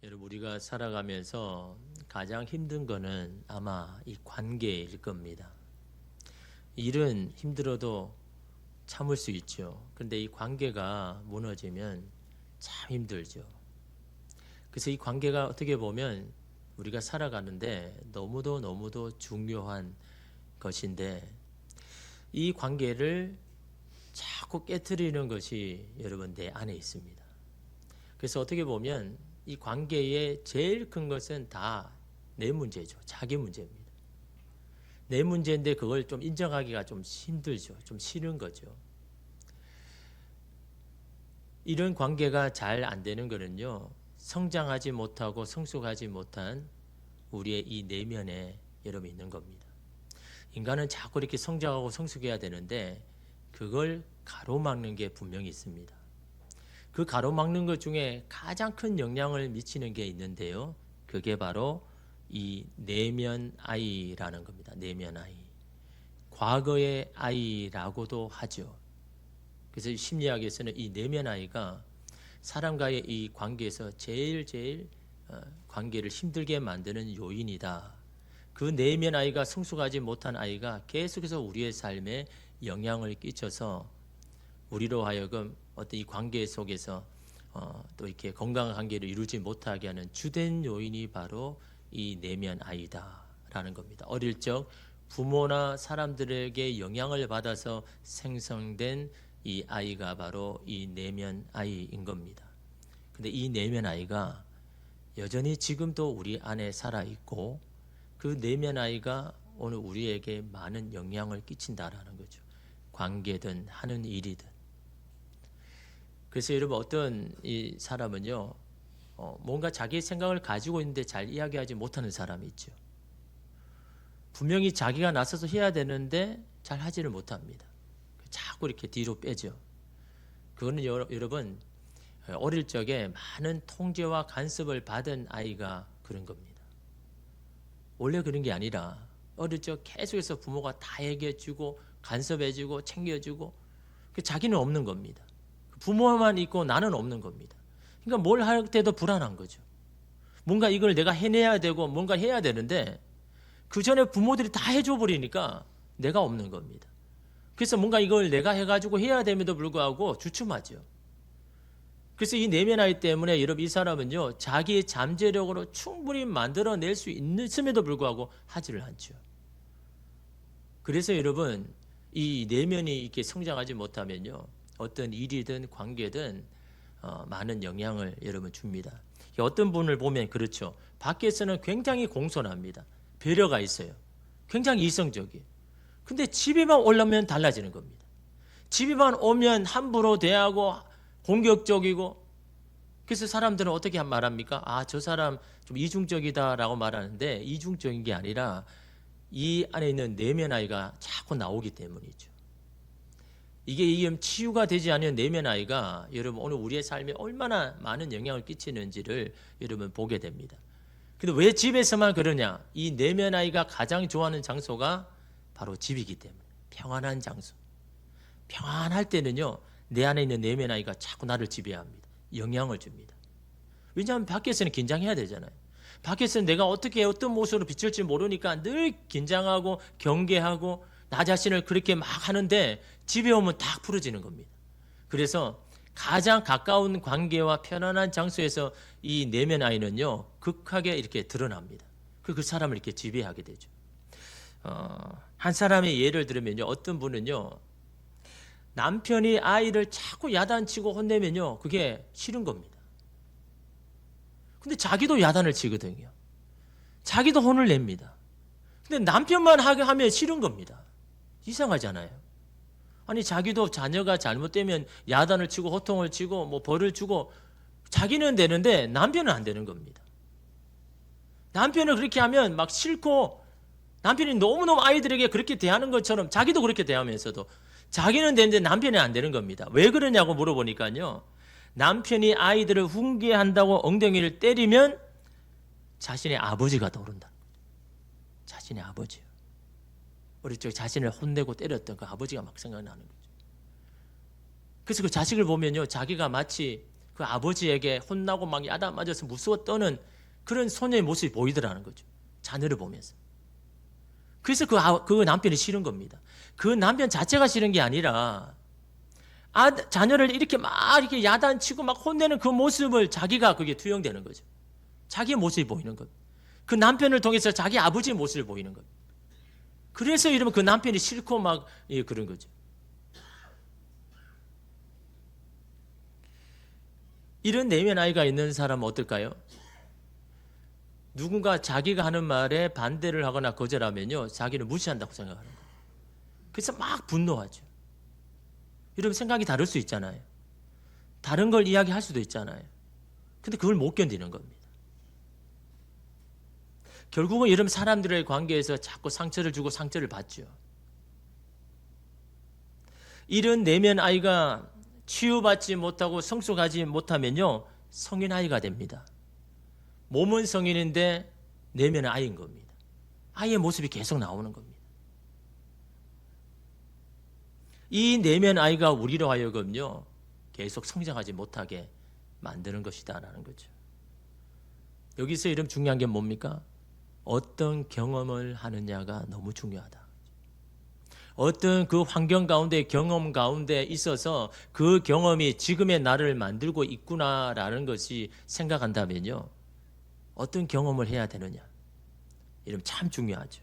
여러분, 우리가 살아가면서 가장 힘든 거는 아마 이 관계일 겁니다. 일은 힘들어도 참을 수 있죠. 그런데 이 관계가 무너지면 참 힘들죠. 그래서 이 관계가 어떻게 보면 우리가 살아가는데 너무도 중요한 것인데, 이 관계를 자꾸 깨트리는 것이 여러분 내 안에 있습니다. 그래서 어떻게 보면 이 관계의 제일 큰 것은 다 내 문제죠. 자기 문제입니다. 내 문제인데 그걸 좀 인정하기가 좀 힘들죠. 좀 싫은 거죠. 이런 관계가 잘 안 되는 거는요, 성장하지 못하고 성숙하지 못한 우리의 이 내면에 여러분 있는 겁니다. 인간은 자꾸 이렇게 성장하고 성숙해야 되는데 그걸 가로막는 게 분명히 있습니다. 그 가로막는 것 중에 가장 큰 영향을 미치는 게 있는데요, 그게 바로 이 내면 아이라는 겁니다. 내면 아이, 과거의 아이라고도 하죠. 그래서 심리학에서는 이 내면 아이가 사람과의 이 관계에서 제일 관계를 힘들게 만드는 요인이다. 그 내면 아이가 성숙하지 못한 아이가 계속해서 우리의 삶에 영향을 끼쳐서 우리로 하여금 어떤 이 관계 속에서 또 이렇게 건강한 관계를 이루지 못하게 하는 주된 요인이 바로 이 내면 아이다라는 겁니다. 어릴 적 부모나 사람들에게 영향을 받아서 생성된 이 아이가 바로 이 내면 아이인 겁니다. 근데 이 내면 아이가 여전히 지금도 우리 안에 살아 있고, 그 내면 아이가 오늘 우리에게 많은 영향을 끼친다라는 거죠. 관계든 하는 일이든. 그래서 여러분, 어떤 이 사람은요, 뭔가 자기의 생각을 가지고 있는데 잘 이야기하지 못하는 사람이 있죠. 분명히 자기가 나서서 해야 되는데 잘 하지를 못합니다. 자꾸 이렇게 뒤로 빼죠. 그거는 여러분, 어릴 적에 많은 통제와 간섭을 받은 아이가 그런 겁니다. 원래 그런 게 아니라 어릴 적 계속해서 부모가 다 얘기해주고 간섭해주고 챙겨주고, 자기는 없는 겁니다. 부모만 있고 나는 없는 겁니다. 그러니까 뭘 할 때도 불안한 거죠. 뭔가 이걸 내가 해내야 되고 뭔가 해야 되는데 그 전에 부모들이 다 해줘 버리니까 내가 없는 겁니다. 그래서 뭔가 이걸 내가 해가지고 해야 됨에도 불구하고 주춤하죠. 그래서 이 내면 아이 때문에 여러분, 이 사람은요, 자기의 잠재력으로 충분히 만들어낼 수 있음에도 불구하고 하지를 않죠. 그래서 여러분, 이 내면이 이렇게 성장하지 못하면요, 어떤 일이든 관계든 많은 영향을 여러분 줍니다. 어떤 분을 보면 그렇죠. 밖에서는 굉장히 공손합니다. 배려가 있어요. 굉장히 이성적이에요. 근데 집에만 올라오면 달라지는 겁니다. 집에만 오면 함부로 대하고 공격적이고, 그래서 사람들은 어떻게 말합니까? 아, 저 사람 좀 이중적이다라고 말하는데, 이중적인 게 아니라 이 안에 있는 내면 아이가 자꾸 나오기 때문이죠. 이게 치유가 되지 않은 내면 아이가 여러분, 오늘 우리의 삶에 얼마나 많은 영향을 끼치는지를 여러분 보게 됩니다. 근데 왜 집에서만 그러냐? 이 내면 아이가 가장 좋아하는 장소가 바로 집이기 때문에. 평안한 장소. 평안할 때는요, 내 안에 있는 내면 아이가 자꾸 나를 지배합니다. 영향을 줍니다. 왜냐하면 밖에서는 긴장해야 되잖아요. 밖에서는 내가 어떻게 어떤 모습으로 비칠지 모르니까 늘 긴장하고 경계하고 나 자신을 그렇게 막 하는데, 집에 오면 딱 풀어지는 겁니다. 그래서 가장 가까운 관계와 편안한 장소에서 이 내면 아이는요, 극하게 이렇게 드러납니다. 그 사람을 이렇게 지배하게 되죠. 한 사람의 예를 들면요, 어떤 분은요, 남편이 아이를 자꾸 야단치고 혼내면요, 그게 싫은 겁니다. 근데 자기도 야단을 치거든요. 자기도 혼을 냅니다. 근데 남편만 하게 하면 싫은 겁니다. 이상하잖아요. 아니, 자기도 자녀가 잘못되면 야단을 치고 호통을 치고 뭐 벌을 주고 자기는 되는데 남편은 안 되는 겁니다. 남편을 그렇게 하면 막 싫고, 남편이 너무너무 아이들에게 그렇게 대하는 것처럼 자기도 그렇게 대하면서도 자기는 되는데 남편이 안 되는 겁니다. 왜 그러냐고 물어보니까요, 남편이 아이들을 훈계한다고 엉덩이를 때리면 자신의 아버지가 떠오른다. 자신의 아버지요. 어릴 적 자신을 혼내고 때렸던 그 아버지가 막 생각나는 거죠. 그래서 그 자식을 보면요, 자기가 마치 그 아버지에게 혼나고 막 야단 맞아서 무서워 떠는 그런 소녀의 모습이 보이더라는 거죠. 자녀를 보면서. 그래서 그 남편이 싫은 겁니다. 그 남편 자체가 싫은 게 아니라 자녀를 이렇게 막 이렇게 야단치고 막 혼내는 그 모습을 자기가 그게 투영되는 거죠. 자기의 모습이 보이는 겁니다. 그 남편을 통해서 자기 아버지의 모습을 보이는 겁니다. 그래서 이러면 그 남편이 싫고 막 그런 거죠. 이런 내면 아이가 있는 사람은 어떨까요? 누군가 자기가 하는 말에 반대를 하거나 거절하면요, 자기를 무시한다고 생각하는 거예요. 그래서 막 분노하죠. 여러분 생각이 다를 수 있잖아요. 다른 걸 이야기할 수도 있잖아요. 근데 그걸 못 견디는 겁니다. 결국은 여러분 사람들의 관계에서 자꾸 상처를 주고 상처를 받죠. 이런 내면 아이가 치유받지 못하고 성숙하지 못하면요, 성인 아이가 됩니다. 몸은 성인인데 내면은 아이인 겁니다. 아이의 모습이 계속 나오는 겁니다. 이 내면 아이가 우리로 하여금요, 계속 성장하지 못하게 만드는 것이다라는 거죠. 여기서 이런 중요한 게 뭡니까? 어떤 경험을 하느냐가 너무 중요하다. 어떤 그 환경 가운데, 경험 가운데 있어서 그 경험이 지금의 나를 만들고 있구나라는 것이 생각한다면요, 어떤 경험을 해야 되느냐, 이러면 참 중요하죠.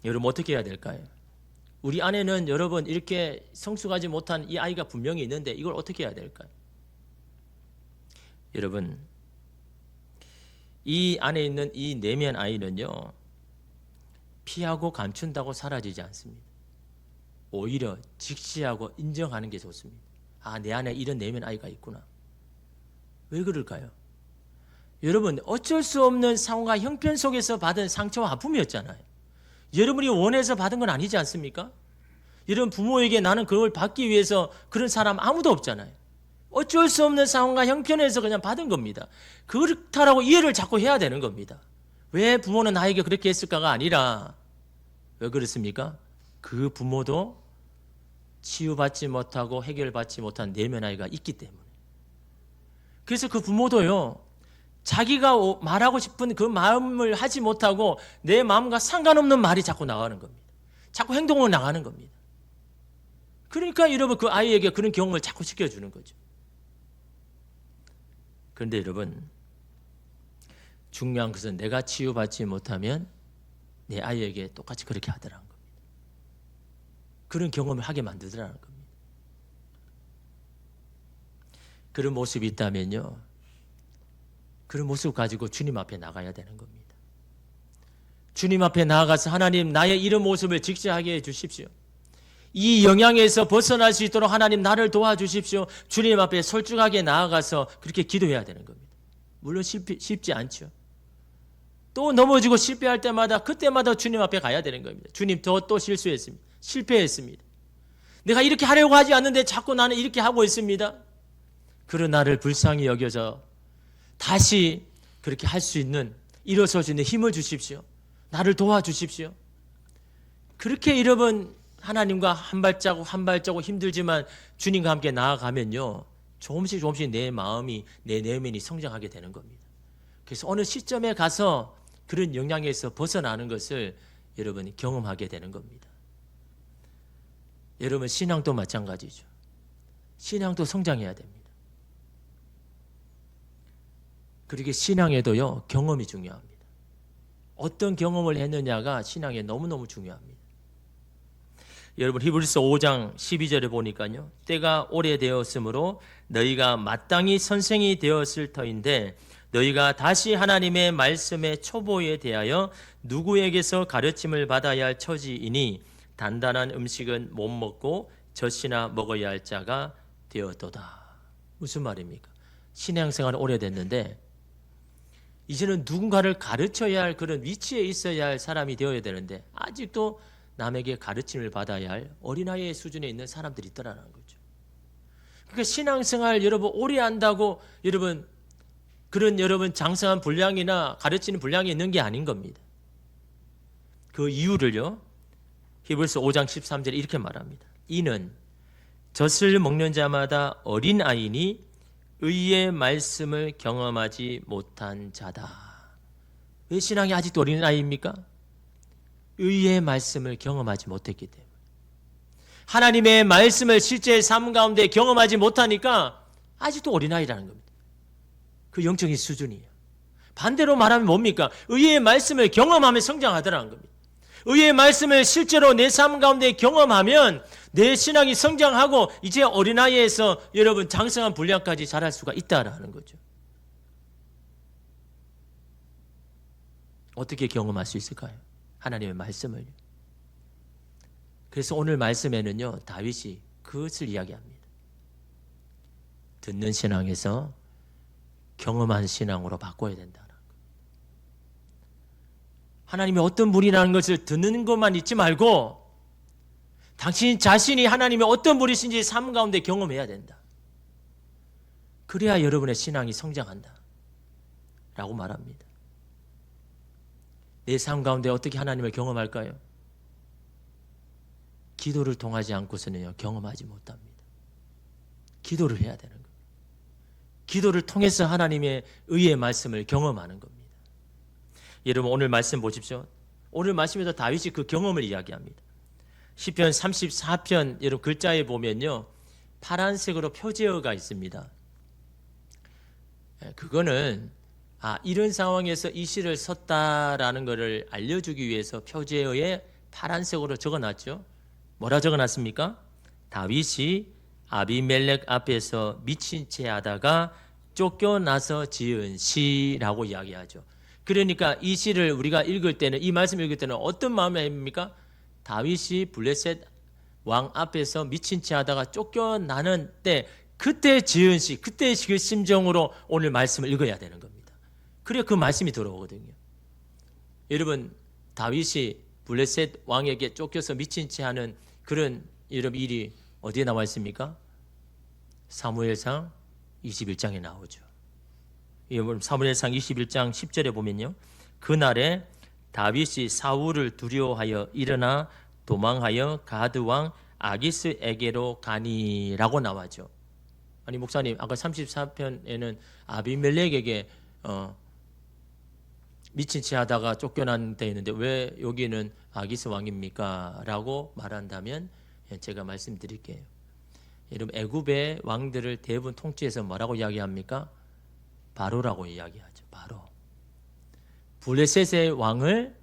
여러분 어떻게 해야 될까요? 우리 안에는 여러분 이렇게 성숙하지 못한 이 아이가 분명히 있는데 이걸 어떻게 해야 될까요? 여러분, 이 안에 있는 이 내면 아이는요, 피하고 감춘다고 사라지지 않습니다. 오히려 직시하고 인정하는 게 좋습니다. 아, 내 안에 이런 내면 아이가 있구나. 왜 그럴까요? 여러분, 어쩔 수 없는 상황과 형편 속에서 받은 상처와 아픔이었잖아요. 여러분이 원해서 받은 건 아니지 않습니까? 여러분 부모에게 나는 그걸 받기 위해서 그런 사람 아무도 없잖아요. 어쩔 수 없는 상황과 형편에서 그냥 받은 겁니다. 그렇다라고 이해를 자꾸 해야 되는 겁니다. 왜 부모는 나에게 그렇게 했을까가 아니라, 왜 그렇습니까? 그 부모도 치유받지 못하고 해결받지 못한 내면 아이가 있기 때문에. 그래서 그 부모도요, 자기가 말하고 싶은 그 마음을 하지 못하고 내 마음과 상관없는 말이 자꾸 나가는 겁니다. 자꾸 행동으로 나가는 겁니다. 그러니까 여러분 그 아이에게 그런 경험을 자꾸 시켜주는 거죠. 그런데 여러분, 중요한 것은 내가 치유받지 못하면 내 아이에게 똑같이 그렇게 하더라는 겁니다. 그런 경험을 하게 만들더라는 겁니다. 그런 모습이 있다면요, 그런 모습을 가지고 주님 앞에 나가야 되는 겁니다. 주님 앞에 나아가서 하나님, 나의 이런 모습을 직시하게 해주십시오. 이 영향에서 벗어날 수 있도록 하나님 나를 도와주십시오. 주님 앞에 솔직하게 나아가서 그렇게 기도해야 되는 겁니다. 물론 쉽지 않죠. 또 넘어지고 실패할 때마다 그때마다 주님 앞에 가야 되는 겁니다. 주님, 또 실수했습니다. 실패했습니다. 내가 이렇게 하려고 하지 않는데 자꾸 나는 이렇게 하고 있습니다. 그런 나를 불쌍히 여겨서 다시 그렇게 할 수 있는, 일어설 수 있는 힘을 주십시오. 나를 도와주십시오. 그렇게 여러분 하나님과 한 발자국 한 발자국 힘들지만 주님과 함께 나아가면요, 조금씩 내 마음이, 내 내면이 성장하게 되는 겁니다. 그래서 어느 시점에 가서 그런 영향에서 벗어나는 것을 여러분이 경험하게 되는 겁니다. 여러분 신앙도 마찬가지죠. 신앙도 성장해야 됩니다. 그렇게 신앙에도요, 경험이 중요합니다. 어떤 경험을 했느냐가 신앙에 너무너무 중요합니다. 여러분 히브리서 5장 12절에 보니까요, 때가 오래되었으므로 너희가 마땅히 선생이 되었을 터인데 너희가 다시 하나님의 말씀의 초보에 대하여 누구에게서 가르침을 받아야 할 처지이니 단단한 음식은 못 먹고 젖이나 먹어야 할 자가 되었도다. 무슨 말입니까? 신앙생활은 오래됐는데 이제는 누군가를 가르쳐야 할 그런 위치에 있어야 할 사람이 되어야 되는데 아직도 남에게 가르침을 받아야 할 어린아이의 수준에 있는 사람들이 있더라는 거죠. 그러니까 신앙생활 여러분 오래 한다고 여러분 그런 여러분 장성한 분량이나 가르치는 분량이 있는 게 아닌 겁니다. 그 이유를요, 히브리서 5장 13절에 이렇게 말합니다. 이는 젖을 먹는 자마다 어린아이니 의의 말씀을 경험하지 못한 자다. 왜 신앙이 아직도 어린아이입니까? 의의 말씀을 경험하지 못했기 때문에. 하나님의 말씀을 실제 삶 가운데 경험하지 못하니까 아직도 어린아이라는 겁니다. 그 영적인 수준이에요. 반대로 말하면 뭡니까? 의의 말씀을 경험하며 성장하더라는 겁니다. 의의 말씀을 실제로 내 삶 가운데 경험하면 내 신앙이 성장하고 이제 어린아이에서 여러분 장성한 분량까지 자랄 수가 있다라는 거죠. 어떻게 경험할 수 있을까요? 하나님의 말씀을요. 그래서 오늘 말씀에는요, 다윗이 그것을 이야기합니다. 듣는 신앙에서 경험한 신앙으로 바꿔야 된다는 거. 하나님이 어떤 분이라는 것을 듣는 것만 잊지 말고 당신 자신이 하나님이 어떤 분이신지 삶 가운데 경험해야 된다. 그래야 여러분의 신앙이 성장한다 라고 말합니다. 내 삶 가운데 어떻게 하나님을 경험할까요? 기도를 통하지 않고서는요, 경험하지 못합니다. 기도를 해야 되는 겁니다. 기도를 통해서 하나님의 의의 말씀을 경험하는 겁니다. 여러분 오늘 말씀 보십시오. 오늘 말씀에서 다윗이 그 경험을 이야기합니다. 시편 34편 여러분 글자에 보면요, 파란색으로 표제어가 있습니다. 그거는 이런 상황에서 이 시를 썼다라는 것을 알려주기 위해서 표제어에 파란색으로 적어놨죠. 뭐라 적어놨습니까? 다윗이 아비멜렉 앞에서 미친 채 하다가 쫓겨나서 지은 시라고 이야기하죠. 그러니까 이 시를 우리가 읽을 때는, 이 말씀 읽을 때는 어떤 마음입니까? 다윗이 블레셋 왕 앞에서 미친 채 하다가 쫓겨나는 때, 그때 지은 시, 그때 그 심정으로 오늘 말씀을 읽어야 되는 겁니다. 그래야 그 말씀이 들어오거든요. 여러분, 다윗이 블레셋 왕에게 쫓겨서 미친 채 하는 그런 여러분 일이 어디에 나와 있습니까? 사무엘상 21장에 나오죠. 여러분 사무엘상 21장 10절에 보면요, 그날에 다윗이 사울을 두려워하여 일어나 도망하여 가드 왕 아기스에게로 가니라고 나와죠. 아니 목사님, 아까 34편에는 아비멜렉에게 미친 채 하다가 쫓겨난 데 있는데 왜 여기는 아기스 왕입니까? 라고 말한다면 제가 말씀드릴게요. 여러분 애굽의 왕들을 대부분 통치해서 뭐라고 이야기합니까? 바로라고 이야기하죠. 바로. 블레셋의 왕을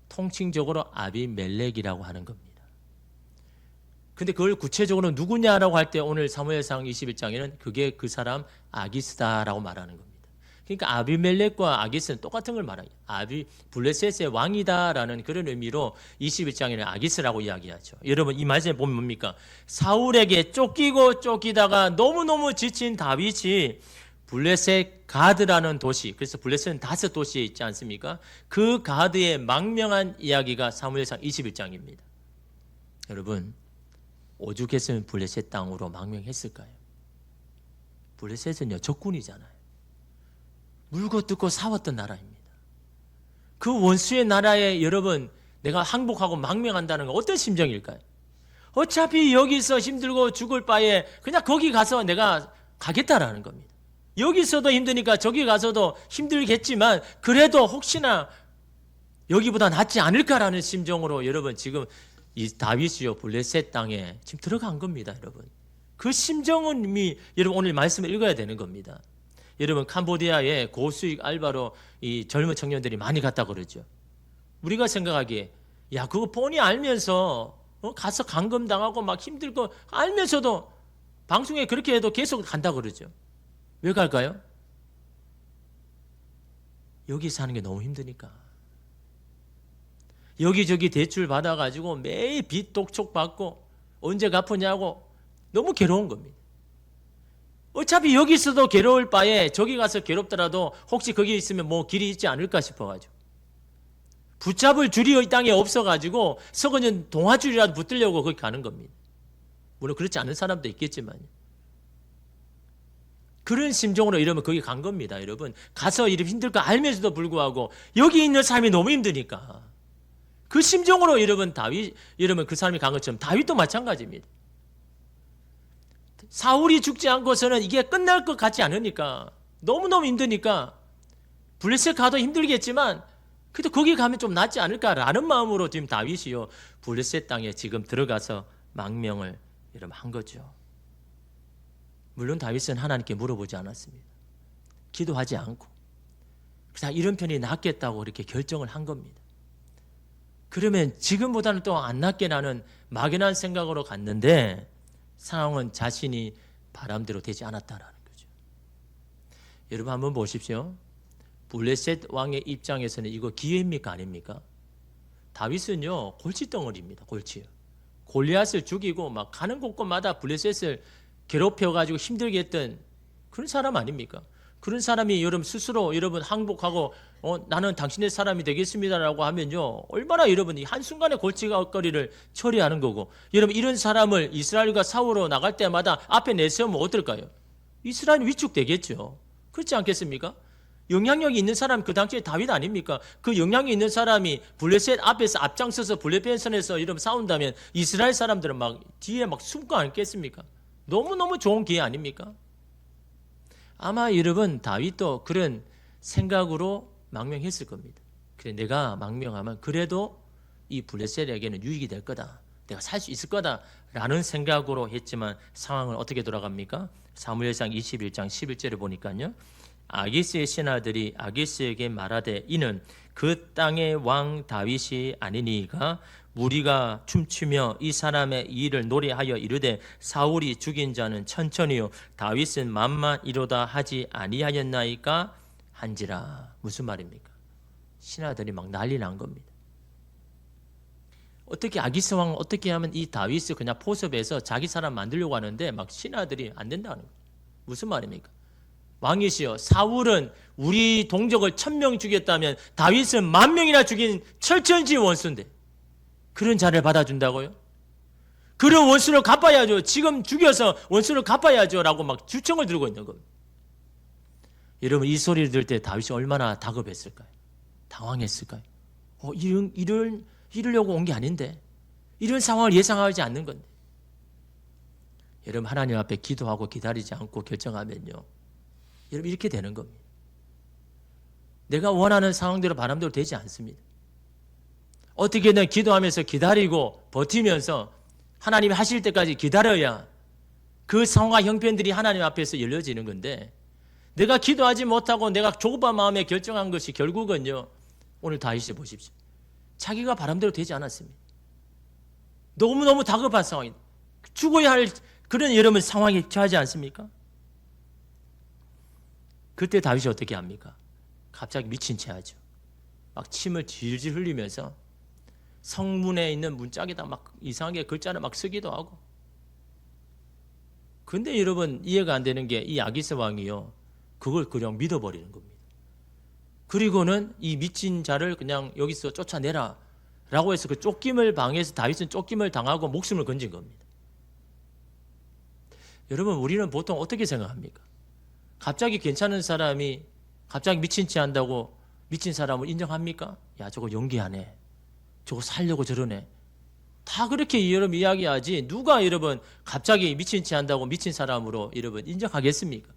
통칭적으로 아비멜렉이라고 하는 겁니다. 근데 그걸 구체적으로 누구냐라고 할 때 오늘 사무엘상 21장에는 그게 그 사람 아기스다라고 말하는 겁니다. 그러니까 아비멜렉과 아기스는 똑같은 걸 말해요. 블레셋의 왕이다라는 그런 의미로 21장에는 아기스라고 이야기하죠. 여러분 이 말씀에 보면 뭡니까? 사울에게 쫓기다가 너무너무 지친 다윗이 블레셋 가드라는 도시, 그래서 블레셋은 5도시에 있지 않습니까? 그 가드의 망명한 이야기가 사무엘상 21장입니다. 여러분 오죽했으면 블레셋 땅으로 망명했을까요? 블레셋은요 적군이잖아요. 물고 뜯고 싸웠던 나라입니다. 그 원수의 나라에 여러분 내가 항복하고 망명한다는 건 어떤 심정일까요? 어차피 여기서 힘들고 죽을 바에 그냥 거기 가서 내가 가겠다라는 겁니다. 여기서도 힘드니까 저기 가서도 힘들겠지만 그래도 혹시나 여기보다 낫지 않을까라는 심정으로 여러분 지금 이 다윗이요 블레셋 땅에 지금 들어간 겁니다. 여러분 그 심정은 이미 여러분 오늘 말씀을 읽어야 되는 겁니다. 여러분 캄보디아에 고수익 알바로 이 젊은 청년들이 많이 갔다 그러죠. 우리가 생각하기에 야 그거 뻔히 알면서 가서 감금당하고 막 힘들고 알면서도 방송에 그렇게 해도 계속 간다 그러죠. 왜 갈까요? 여기 사는 게 너무 힘드니까. 여기저기 대출 받아가지고 매일 빚 독촉 받고 언제 갚으냐고 너무 괴로운 겁니다. 어차피 여기 있어도 괴로울 바에 저기 가서 괴롭더라도 혹시 거기 있으면 뭐 길이 있지 않을까 싶어가지고 붙잡을 줄이 이 땅에 없어가지고 썩어진 동아줄이라도 붙들려고 거기 가는 겁니다. 물론 그렇지 않은 사람도 있겠지만요. 그런 심정으로 이러면 거기 간 겁니다. 여러분 가서 이렇게 힘들 거 알면서도 불구하고 여기 있는 삶이 너무 힘드니까 그 심정으로 여러분 그 사람이 간 것처럼 다윗도 마찬가지입니다. 사울이 죽지 않고서는 이게 끝날 것 같지 않으니까, 너무너무 힘드니까 블레셋 가도 힘들겠지만 그래도 거기 가면 좀 낫지 않을까라는 마음으로 지금 다윗이요 블레셋 땅에 지금 들어가서 망명을 여러분 한 거죠. 물론 다윗은 하나님께 물어보지 않았습니다. 기도하지 않고 그냥 이런 편이 낫겠다고 이렇게 결정을 한 겁니다. 그러면 지금보다는 또 안 낫게 나는 막연한 생각으로 갔는데 상황은 자신이 바람대로 되지 않았다라는 거죠. 여러분 한번 보십시오. 블레셋 왕의 입장에서는 이거 기회입니까 아닙니까? 다윗은요 골칫덩어리입니다. 골치요. 골리앗을 죽이고 막 가는 곳곳마다 블레셋을 괴롭혀가지고 힘들게 했던 그런 사람 아닙니까? 그런 사람이 여러분 스스로 여러분 항복하고 나는 당신의 사람이 되겠습니다라고 하면요 얼마나 여러분이 한순간에 골칫거리를 처리하는 거고, 여러분 이런 사람을 이스라엘과 싸우러 나갈 때마다 앞에 내세우면 어떨까요? 이스라엘이 위축되겠죠. 그렇지 않겠습니까? 영향력이 있는 사람 그 당시에 다윗 아닙니까? 그 영향이 있는 사람이 블레셋 앞에서 앞장서서 블레셋선에서 여러분 싸운다면 이스라엘 사람들은 막 뒤에 막 숨고 않겠습니까? 너무너무 좋은 기회 아닙니까? 아마 여러분 다윗도 그런 생각으로 망명했을 겁니다. 그래 내가 망명하면 그래도 이 블레셋에게는 유익이 될 거다. 내가 살 수 있을 거다라는 생각으로 했지만 상황은 어떻게 돌아갑니까? 사무엘상 21장 11절을 보니까요. 아기스의 신하들이 아기스에게 말하되 이는 그 땅의 왕 다윗이 아니니가 우리가 춤추며 이 사람의 일을 노래하여 이르되 사울이 죽인 자는 천천히요 다윗은 만만이로다 하지 아니하였나이까 한지라. 무슨 말입니까? 신하들이 막 난리 난 겁니다. 어떻게 아기스 왕은 어떻게 하면 이 다윗을 그냥 포섭해서 자기 사람 만들려고 하는데 막 신하들이 안 된다는 거예요. 무슨 말입니까? 왕이시여 사울은 우리 동족을 1000명 죽였다면 다윗은 10,000명이나 죽인 철천지 원수인데 그런 자를 받아준다고요? 그런 원수를 갚아야죠. 지금 죽여서 원수를 갚아야죠 라고 막 주청을 들고 있는 겁니다. 여러분 이 소리를 들을 때 다윗이 얼마나 다급했을까요? 당황했을까요? 이러려고 온 게 아닌데, 이런 상황을 예상하지 않는 건데. 여러분 하나님 앞에 기도하고 기다리지 않고 결정하면요 여러분 이렇게 되는 겁니다. 내가 원하는 상황대로 바람대로 되지 않습니다. 어떻게든 기도하면서 기다리고 버티면서 하나님이 하실 때까지 기다려야 그 상황과 형편들이 하나님 앞에서 열려지는 건데, 내가 기도하지 못하고 내가 조급한 마음에 결정한 것이 결국은요 오늘 다윗을 보십시오. 자기가 바람대로 되지 않았습니다. 너무너무 다급한 상황이 죽어야 할 그런 여러분 상황에 처하지 않습니까? 그때 다윗이 어떻게 합니까? 갑자기 미친 채 하죠. 막 침을 질질 흘리면서 성문에 있는 문짝에다 막 이상하게 글자를 막 쓰기도 하고. 근데 여러분 이해가 안 되는 게 이 아기스 왕이요 그걸 그냥 믿어버리는 겁니다. 그리고는 이 미친 자를 그냥 여기서 쫓아내라 라고 해서 그 쫓김을 방해해서 다윗은 쫓김을 당하고 목숨을 건진 겁니다. 여러분 우리는 보통 어떻게 생각합니까? 갑자기 괜찮은 사람이 갑자기 미친 채 한다고 미친 사람을 인정합니까? 야 저거 연기하네, 저거 살려고 저러네, 다 그렇게 여러분 이야기하지 누가 여러분 갑자기 미친 채 한다고 미친 사람으로 여러분 인정하겠습니까?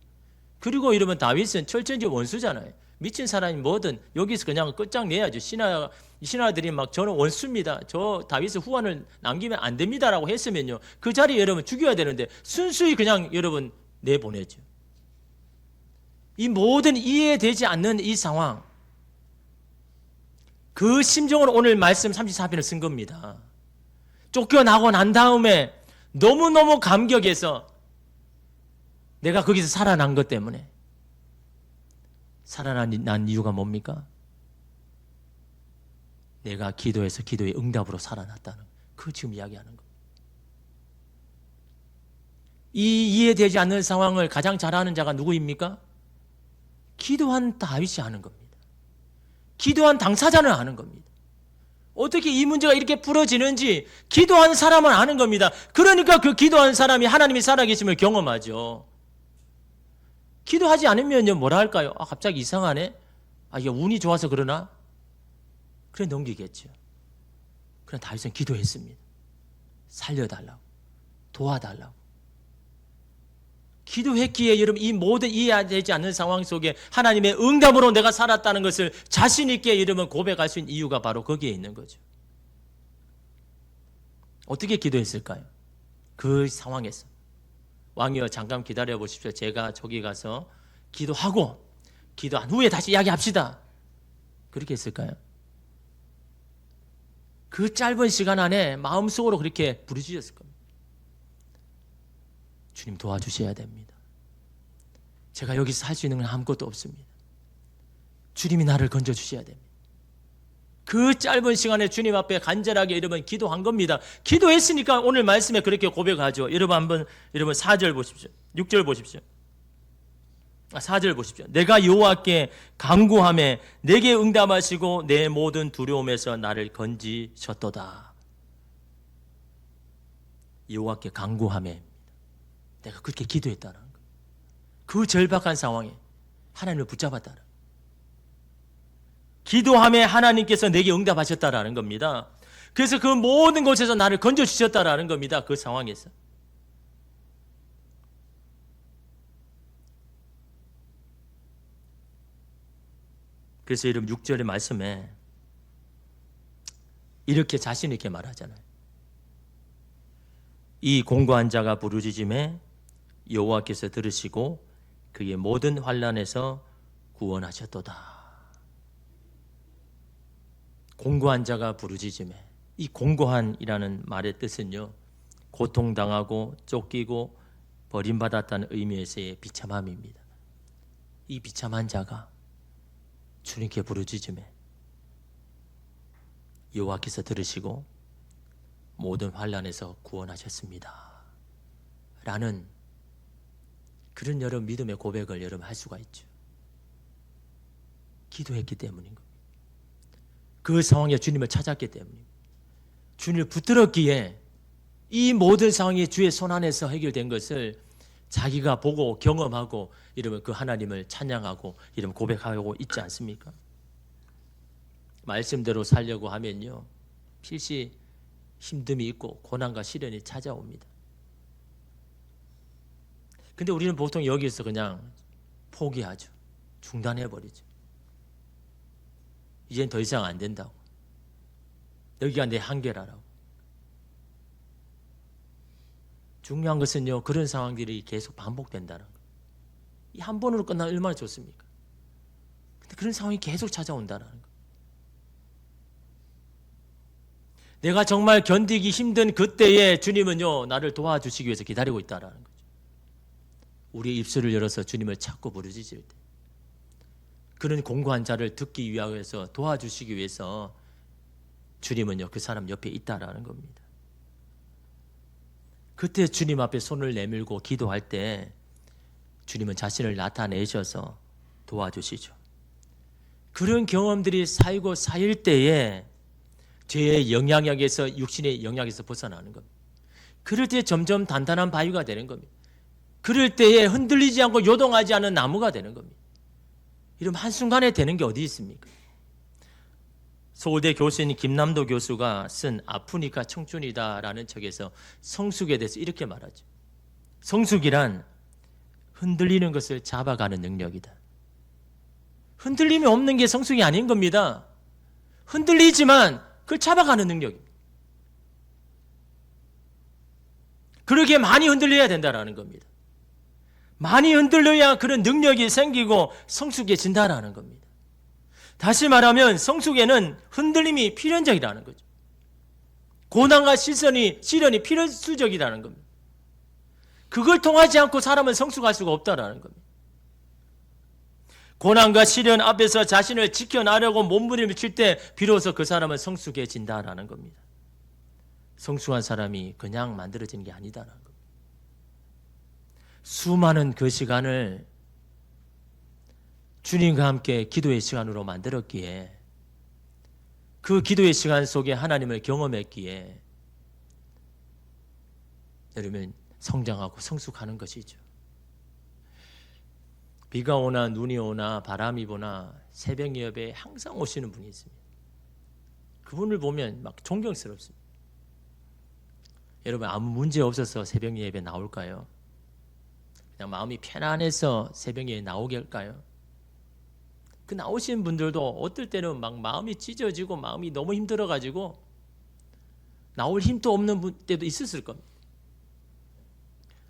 그리고 여러분 다윗은 철저히 원수잖아요. 미친 사람이 뭐든 여기서 그냥 끝장내야죠. 신하들이 막 저는 원수입니다, 저 다윗의 후환을 남기면 안 됩니다라고 했으면요 그 자리에 여러분 죽여야 되는데 순수히 그냥 여러분 내보내죠. 이 모든 이해되지 않는 이 상황, 그 심정으로 오늘 말씀 34편을 쓴 겁니다. 쫓겨나고 난 다음에 너무너무 감격해서 내가 거기서 살아난 것 때문에. 살아난 이유가 뭡니까? 내가 기도해서 기도의 응답으로 살아났다는 그 지금 이야기하는 겁니다. 이 이해되지 않는 상황을 가장 잘하는 자가 누구입니까? 기도한 다윗이 아는 겁니다. 기도한 당사자는 아는 겁니다. 어떻게 이 문제가 이렇게 풀어지는지 기도한 사람은 아는 겁니다. 그러니까 그 기도한 사람이 하나님이 살아계심을 경험하죠. 기도하지 않으면요 뭐라 할까요? 갑자기 이상하네, 이게 운이 좋아서 그러나? 그래 넘기겠죠. 그럼 다윗은 기도했습니다. 살려달라고, 도와달라고. 기도했기에 여러분 이 모든 이해되지 않는 상황 속에 하나님의 응답으로 내가 살았다는 것을 자신 있게 여러분 고백할 수 있는 이유가 바로 거기에 있는 거죠. 어떻게 기도했을까요? 그 상황에서 왕이여 잠깐 기다려 보십시오. 제가 저기 가서 기도하고 기도한 후에 다시 이야기합시다. 그렇게 했을까요? 그 짧은 시간 안에 마음속으로 그렇게 부르짖었을 겁니다. 주님 도와주셔야 됩니다. 제가 여기서 할 수 있는 건 아무것도 없습니다. 주님이 나를 건져주셔야 됩니다. 그 짧은 시간에 주님 앞에 간절하게 여러분 기도한 겁니다. 기도했으니까 오늘 말씀에 그렇게 고백하죠. 여러분 한번 여러분 4절 보십시오. 6절 보십시오. 4절 보십시오. 내가 여호와께 간구하매 내게 응답하시고 내 모든 두려움에서 나를 건지셨도다. 여호와께 간구하매 내가 그렇게 기도했다는 거예요. 그 절박한 상황에 하나님을 붙잡았다는 거예요. 기도하매 하나님께서 내게 응답하셨다라는 겁니다. 그래서 그 모든 곳에서 나를 건져주셨다라는 겁니다. 그 상황에서. 그래서 여러분 6절의 말씀에 이렇게 자신 있게 말하잖아요. 이 공고한 자가 부르짖음에 여호와께서 들으시고 그의 모든 환난에서 구원하셨도다. 공고한 자가 부르짖음에, 이 공고한이라는 말의 뜻은요, 고통당하고 쫓기고 버림받았다는 의미에서의 비참함입니다. 이 비참한 자가 주님께 부르짖음에 여호와께서 들으시고 모든 환난에서 구원하셨습니다. 라는 그런 여러분 믿음의 고백을 여러분 할 수가 있죠. 기도했기 때문인 겁니다. 그 상황에 주님을 찾았기 때문입니다. 주님을 붙들었기에 이 모든 상황이 주의 손 안에서 해결된 것을 자기가 보고 경험하고 이러면 그 하나님을 찬양하고 이러면 고백하고 있지 않습니까? 말씀대로 살려고 하면요, 필시 힘듦이 있고 고난과 시련이 찾아옵니다. 근데 우리는 보통 여기서 그냥 포기하죠. 중단해버리죠. 이젠 더 이상 안 된다고. 여기가 내 한계라고. 중요한 것은요, 그런 상황들이 계속 반복된다는 거예요. 이 한 번으로 끝나면 얼마나 좋습니까? 근데 그런 상황이 계속 찾아온다는 거예요. 내가 정말 견디기 힘든 그때에 주님은요, 나를 도와주시기 위해서 기다리고 있다는 거죠. 우리의 입술을 열어서 주님을 찾고 부르짖을 때, 그런 공고한 자를 듣기 위해서 도와주시기 위해서 주님은요, 그 사람 옆에 있다라는 겁니다. 그때 주님 앞에 손을 내밀고 기도할 때 주님은 자신을 나타내셔서 도와주시죠. 그런 경험들이 쌓이고 쌓일 때에 죄의 영향력에서, 육신의 영향에서 벗어나는 겁니다. 그럴 때 점점 단단한 바위가 되는 겁니다. 그럴 때에 흔들리지 않고 요동하지 않은 나무가 되는 겁니다. 이러면 한순간에 되는 게 어디 있습니까? 서울대 교수인 김남도 교수가 쓴 아프니까 청춘이다라는 책에서 성숙에 대해서 이렇게 말하죠. 성숙이란 흔들리는 것을 잡아가는 능력이다. 흔들림이 없는 게 성숙이 아닌 겁니다. 흔들리지만 그걸 잡아가는 능력입니다. 그러기에 많이 흔들려야 된다는 겁니다. 많이 흔들려야 그런 능력이 생기고 성숙해진다는 겁니다. 다시 말하면 성숙에는 흔들림이 필연적이라는 거죠. 고난과 시련이 필수적이라는 겁니다. 그걸 통하지 않고 사람은 성숙할 수가 없다는 겁니다. 고난과 시련 앞에서 자신을 지켜나려고 몸부림을 칠 때 비로소 그 사람은 성숙해진다는 겁니다. 성숙한 사람이 그냥 만들어지는 게 아니다라는 겁니다. 수많은 그 시간을 주님과 함께 기도의 시간으로 만들었기에, 그 기도의 시간 속에 하나님을 경험했기에 여러분 성장하고 성숙하는 것이죠. 비가 오나 눈이 오나 바람이 부나 새벽 예배에 항상 오시는 분이 있습니다. 그분을 보면 막 존경스럽습니다. 여러분 아무 문제 없어서 새벽 예배 나올까요? 그냥 마음이 편안해서 새벽에 나오게 할까요? 그 나오신 분들도 어떨 때는 막 마음이 찢어지고 마음이 너무 힘들어가지고 나올 힘도 없는 때도 있었을 겁니다.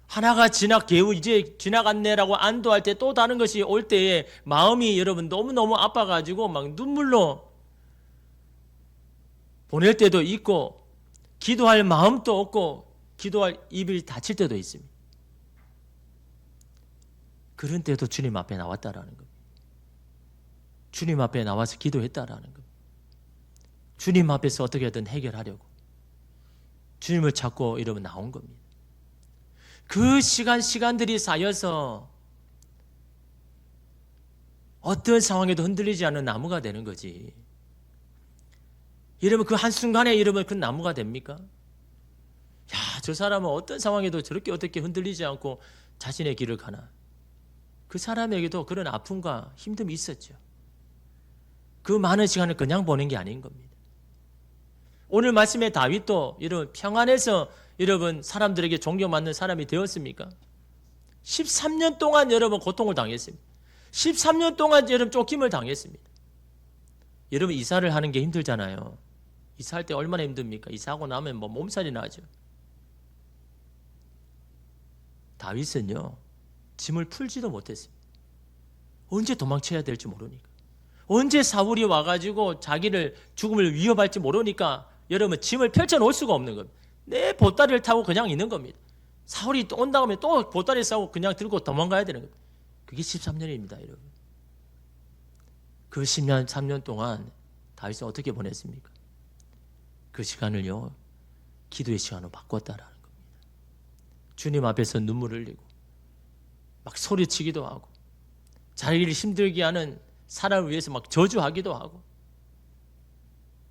하나가 겨우 이제 지나갔네라고 안도할 때 또 다른 것이 올 때에 마음이 여러분 너무너무 아파가지고 막 눈물로 보낼 때도 있고 기도할 마음도 없고 기도할 입이 닫힐 때도 있습니다. 그런 때도 주님 앞에 나왔다라는 겁니다. 주님 앞에 나와서 기도했다라는 겁니다. 주님 앞에서 어떻게든 해결하려고 주님을 찾고 이러면 나온 겁니다. 그 시간들이 쌓여서 어떤 상황에도 흔들리지 않는 나무가 되는 거지. 이러면 그 한순간에 이러면 그 나무가 됩니까? 야, 저 사람은 어떤 상황에도 저렇게 어떻게 흔들리지 않고 자신의 길을 가나. 그 사람에게도 그런 아픔과 힘듦이 있었죠. 그 많은 시간을 그냥 보낸 게 아닌 겁니다. 오늘 말씀의 다윗도 여러분 평안해서 여러분 사람들에게 존경받는 사람이 되었습니까? 13년 동안 여러분 고통을 당했습니다. 13년 동안 여러분 쫓김을 당했습니다. 여러분 이사를 하는 게 힘들잖아요. 이사할 때 얼마나 힘듭니까? 이사하고 나면 뭐 몸살이 나죠. 다윗은요 짐을 풀지도 못했습니다. 언제 도망쳐야 될지 모르니까, 언제 사울이 와가지고 자기를 죽음을 위협할지 모르니까 여러분 짐을 펼쳐놓을 수가 없는 겁니다. 내 보따리를 타고 그냥 있는 겁니다. 사울이 또 온다고 하면 또 보따리 싸고 그냥 들고 도망가야 되는 겁니다. 그게 13년입니다 여러분. 그 13년 동안 다윗은 어떻게 보냈습니까? 그 시간을요 기도의 시간으로 바꿨다라는 겁니다. 주님 앞에서 눈물을 흘리고 막 소리치기도 하고 자기를 힘들게 하는 사람을 위해서 막 저주하기도 하고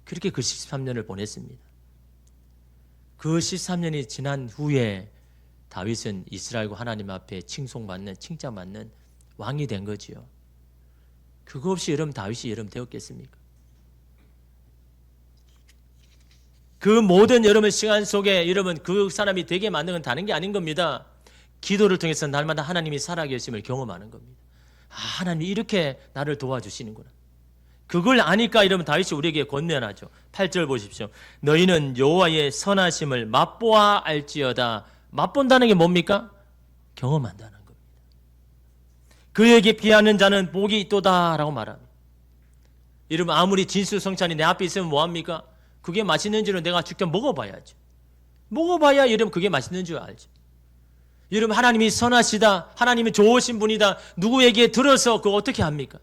그렇게 그 13년을 보냈습니다. 그 13년이 지난 후에 다윗은 이스라엘과 하나님 앞에 칭송받는 칭찬받는 왕이 된 거지요. 그거 없이 여러분 다윗이 여러분 되었겠습니까? 그 모든 여러분 시간 속에 여러분 그 사람이 되게 만든 건 다른 게 아닌 겁니다. 기도를 통해서 날마다 하나님이 살아계심을 경험하는 겁니다. 아, 하나님이 이렇게 나를 도와주시는구나. 그걸 아니까 여러분 다윗이 우리에게 권면하죠. 8절 보십시오. 너희는 여호와의 선하심을 맛보아 알지어다. 맛본다는 게 뭡니까? 경험한다는 겁니다. 그에게 피하는 자는 복이 있도다 라고 말합니다. 여러분 아무리 진수성찬이 내 앞에 있으면 뭐합니까? 그게 맛있는지는 내가 직접 먹어봐야죠. 먹어봐야 여러분 그게 맛있는 줄 알죠. 여러분 하나님이 선하시다, 하나님이 좋으신 분이다, 누구에게 들어서 그거 어떻게 합니까?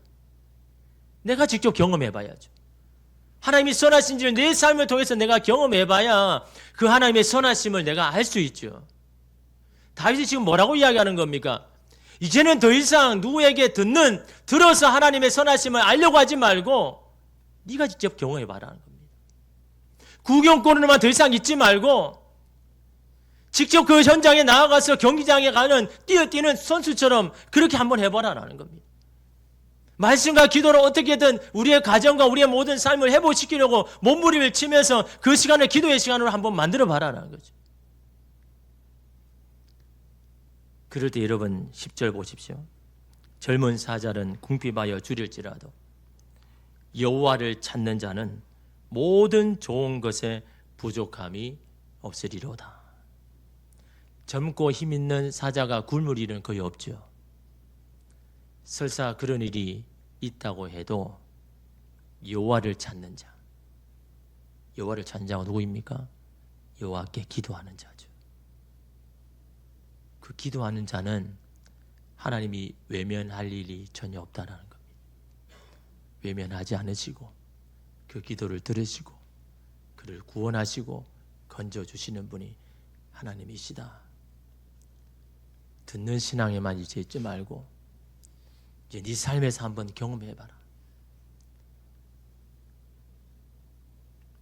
내가 직접 경험해봐야죠. 하나님이 선하신지를 내 삶을 통해서 내가 경험해봐야 그 하나님의 선하심을 내가 알 수 있죠. 다윗이 지금 뭐라고 이야기하는 겁니까? 이제는 더 이상 누구에게 들어서 하나님의 선하심을 알려고 하지 말고 네가 직접 경험해봐라는 겁니다. 구경꾼으로만 더 이상 있지 말고 직접 그 현장에 나아가서 경기장에 가는 뛰어뛰는 선수처럼 그렇게 한번 해보라라는 겁니다. 말씀과 기도로 어떻게든 우리의 가정과 우리의 모든 삶을 회복시키려고 몸부림을 치면서 그 시간을 기도의 시간으로 한번 만들어 봐라라는 거죠. 그럴 때 여러분 10절 보십시오. 젊은 사자는 궁핍하여 줄일지라도 여호와를 찾는 자는 모든 좋은 것에 부족함이 없으리로다. 젊고 힘있는 사자가 굶을 일은 거의 없죠. 설사 그런 일이 있다고 해도 여호와를 찾는 자, 여호와를 찾는 자가 누구입니까? 여호와께 기도하는 자죠. 그 기도하는 자는 하나님이 외면할 일이 전혀 없다라는 겁니다. 외면하지 않으시고 그 기도를 들으시고 그를 구원하시고 건져주시는 분이 하나님이시다. 듣는 신앙에만 이제 있지 말고 이제 네 삶에서 한번 경험해봐라.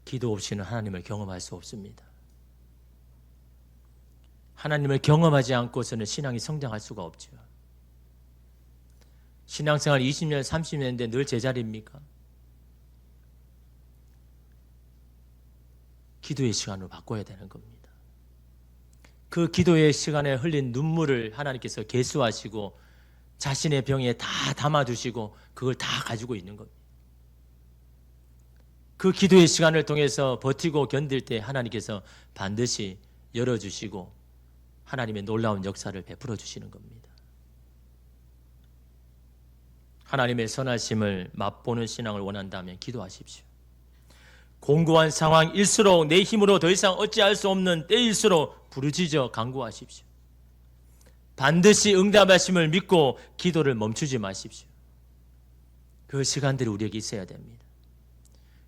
기도 없이는 하나님을 경험할 수 없습니다. 하나님을 경험하지 않고서는 신앙이 성장할 수가 없죠. 신앙생활 20년, 30년인데 늘 제자리입니까? 기도의 시간으로 바꿔야 되는 겁니다. 그 기도의 시간에 흘린 눈물을 하나님께서 계수하시고 자신의 병에 다 담아두시고 그걸 다 가지고 있는 겁니다. 그 기도의 시간을 통해서 버티고 견딜 때 하나님께서 반드시 열어주시고 하나님의 놀라운 역사를 베풀어 주시는 겁니다. 하나님의 선하심을 맛보는 신앙을 원한다면 기도하십시오. 공고한 상황일수록 내 힘으로 더 이상 어찌할 수 없는 때일수록 부르짖어 간구하십시오. 반드시 응답하심을 믿고 기도를 멈추지 마십시오. 그 시간들이 우리에게 있어야 됩니다.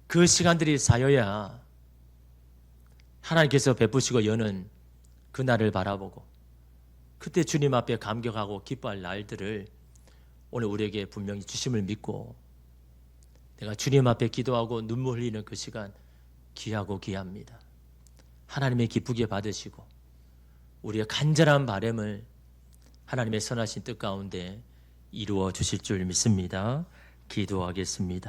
그 시간들이 쌓여야 하나님께서 베푸시고 여는 그날을 바라보고 그때 주님 앞에 감격하고 기뻐할 날들을 오늘 우리에게 분명히 주심을 믿고 내가 주님 앞에 기도하고 눈물 흘리는 그 시간 귀하고 귀합니다. 하나님의 기쁘게 받으시고 우리의 간절한 바람을 하나님의 선하신 뜻 가운데 이루어 주실 줄 믿습니다. 기도하겠습니다.